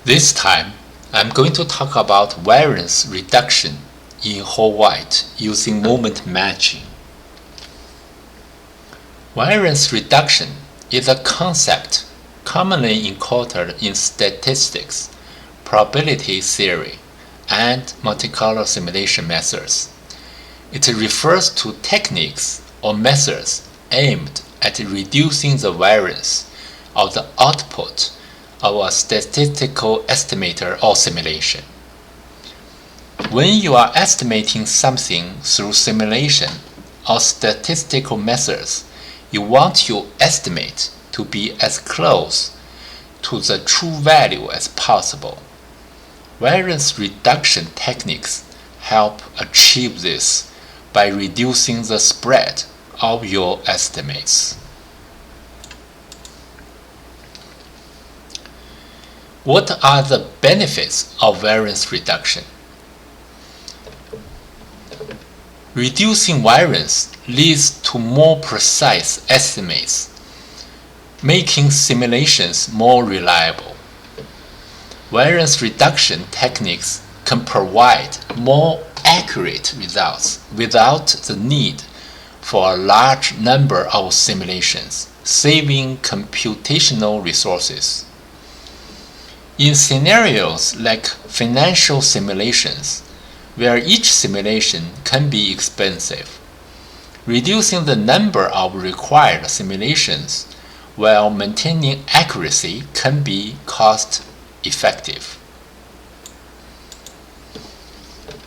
This time, I'm going to talk about variance reduction in whole white using moment matching. Variance reduction is a concept commonly encountered in statistics, probability theory, and multicolor simulation methods. It refers to techniques or methods aimed at reducing the variance of the output of a statistical estimator or simulation. When you are estimating something through simulation or statistical methods, you want your estimate to be as close to the true value as possible. Variance reduction techniques help achieve this by reducing the spread of your estimates. What are the benefits of variance reduction? Reducing variance leads to more precise estimates, making simulations more reliable. Variance reduction techniques can provide more accurate results without the need for a large number of simulations, saving computational resources. In scenarios like financial simulations, where each simulation can be expensive, reducing the number of required simulations while maintaining accuracy can be cost-effective.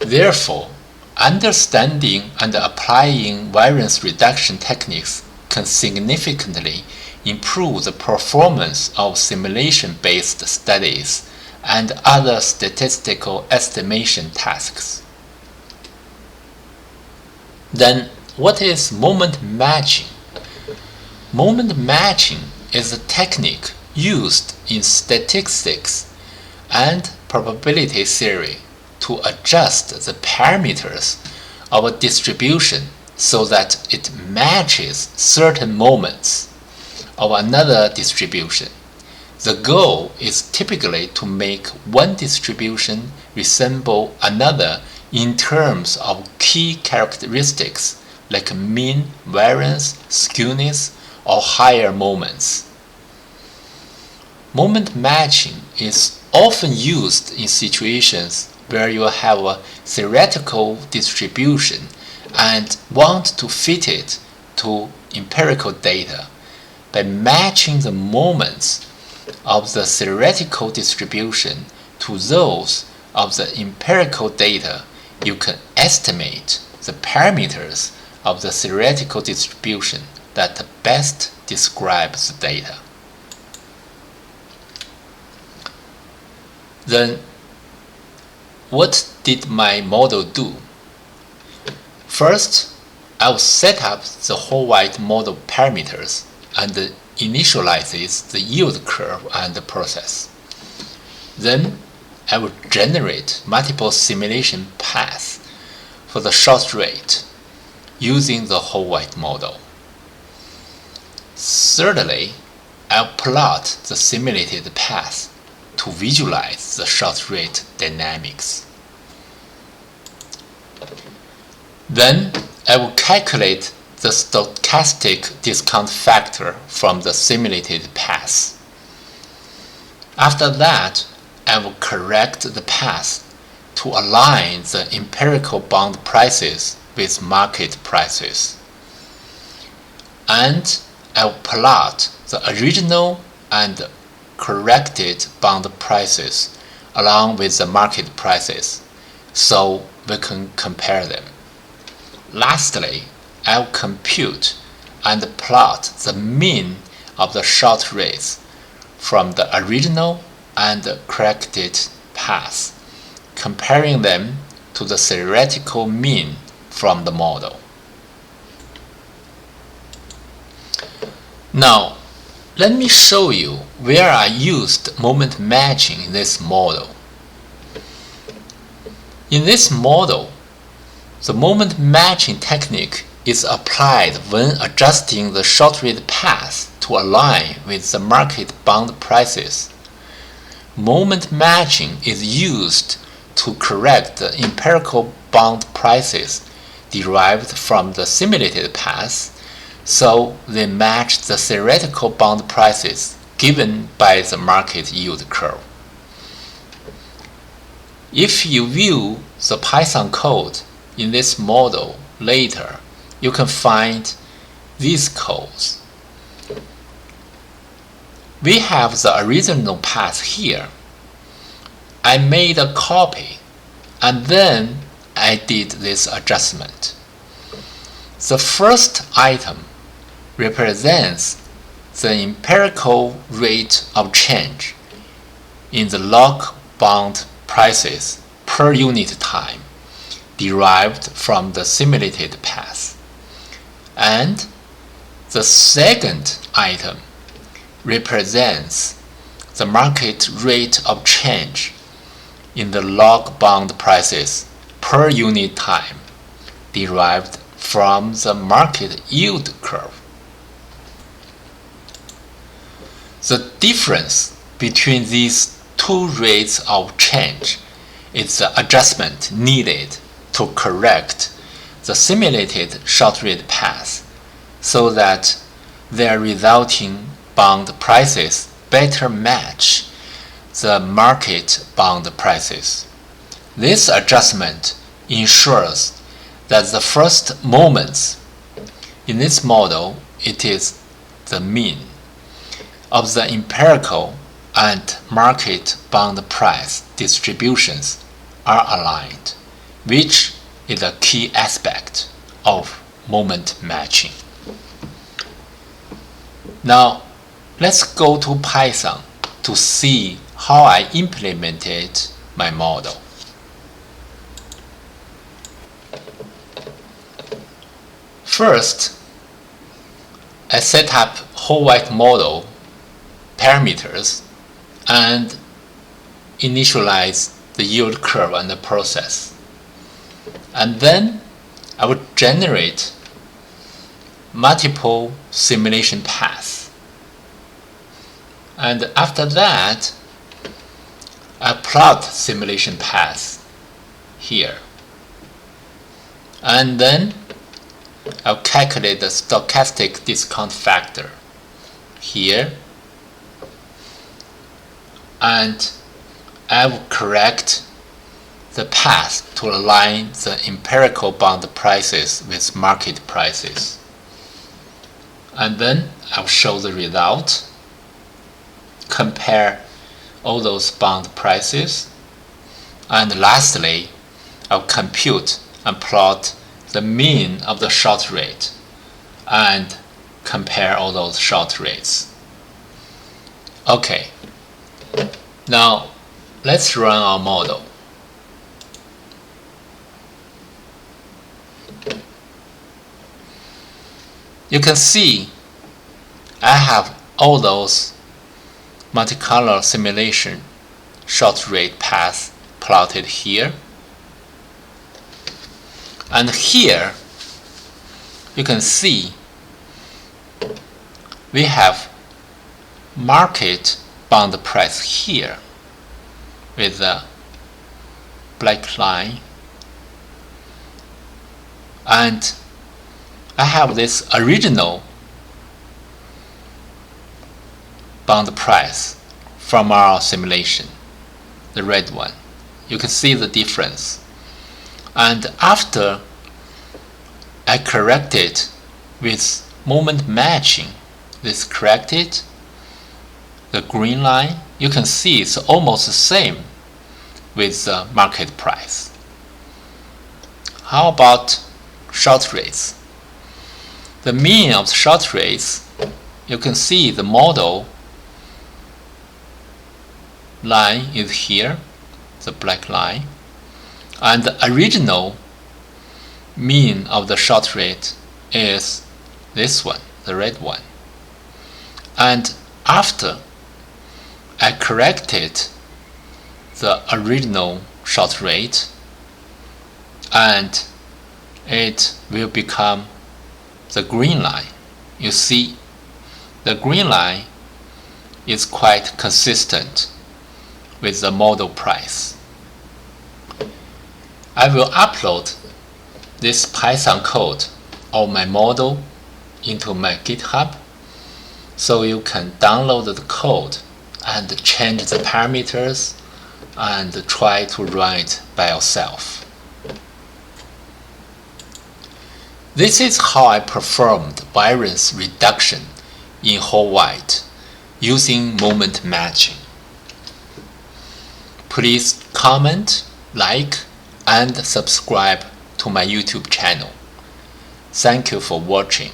Therefore, understanding and applying variance reduction techniques can significantly improve the performance of simulation-based studies and other statistical estimation tasks. Then, what is moment matching? Moment matching is a technique used in statistics and probability theory to adjust the parameters of a distribution so that it matches certain moments of another distribution. The goal is typically to make one distribution resemble another in terms of key characteristics like mean, variance, skewness, or higher moments. Moment matching is often used in situations where you have a theoretical distribution and want to fit it to empirical data. By matching the moments of the theoretical distribution to those of the empirical data, you can estimate the parameters of the theoretical distribution that best describes the data. Then, what did my model do? First, I will set up the whole white model parameters and initializes the yield curve and the process. Then I will generate multiple simulation paths for the short rate using the whole white model. Thirdly, I'll plot the simulated path to visualize the short rate dynamics. Then I will calculate the stochastic discount factor from the simulated path. After that, I will correct the path to align the empirical bond prices with market prices. And I will plot the original and corrected bond prices along with the market prices so we can compare them. Lastly, I'll compute and plot the mean of the short rates from the original and corrected path, comparing them to the theoretical mean from the model. Now, let me show you where I used moment matching in this model. In this model, the moment matching technique is applied when adjusting the short rate path to align with the market bond prices. moment matching is used to correct the empirical bound prices derived from the simulated path, so they match the theoretical bound prices given by the market yield curve. If you view the Python code in this model later, you can find these codes. We have the original path here. I made a copy and then I did this adjustment. The first item represents the empirical rate of change in the log bound prices per unit time derived from the simulated path. And the second item represents the market rate of change in the log bound prices per unit time derived from the market yield curve. The difference between these two rates of change is the adjustment needed to correct the simulated short rate path so that their resulting bound prices better match the market bound prices. This adjustment ensures that the first moments in this model, it is the mean of the empirical and market bound price distributions are aligned, which is a key aspect of moment matching. Now, let's go to Python to see how I implemented my model. First, I set up whole white model parameters and initialize the yield curve and the process. And then I would generate multiple simulation paths. And after that, I plot simulation paths here. And then I'll calculate the stochastic discount factor here. And I will correct the path to align the empirical bound prices with market prices. And then I'll show the result, compare all those bound prices, and lastly, I'll compute and plot the mean of the short rate and compare all those short rates. Okay, now let's run our model. You can see I have all those multicolor simulation short rate paths plotted here. And here you can see we have market bound price here with the black line, and I have this original bound price from our simulation, the red one. You can see the difference. And after I corrected with moment matching, this corrected, the green line, you can see it's almost the same with the market price. How about short rates? The mean of the short rates, you can see the model line is here, the black line, and the original mean of the short rate is this one, the red one. And after I corrected the original short rate, and it will become the green line. You see, the green line is quite consistent with the model price. I will upload this Python code of my model into my GitHub, so you can download the code and change the parameters and try to run it by yourself. This is how I performed variance reduction in whole white using moment matching. Please comment, like, and subscribe to my YouTube channel. Thank you for watching.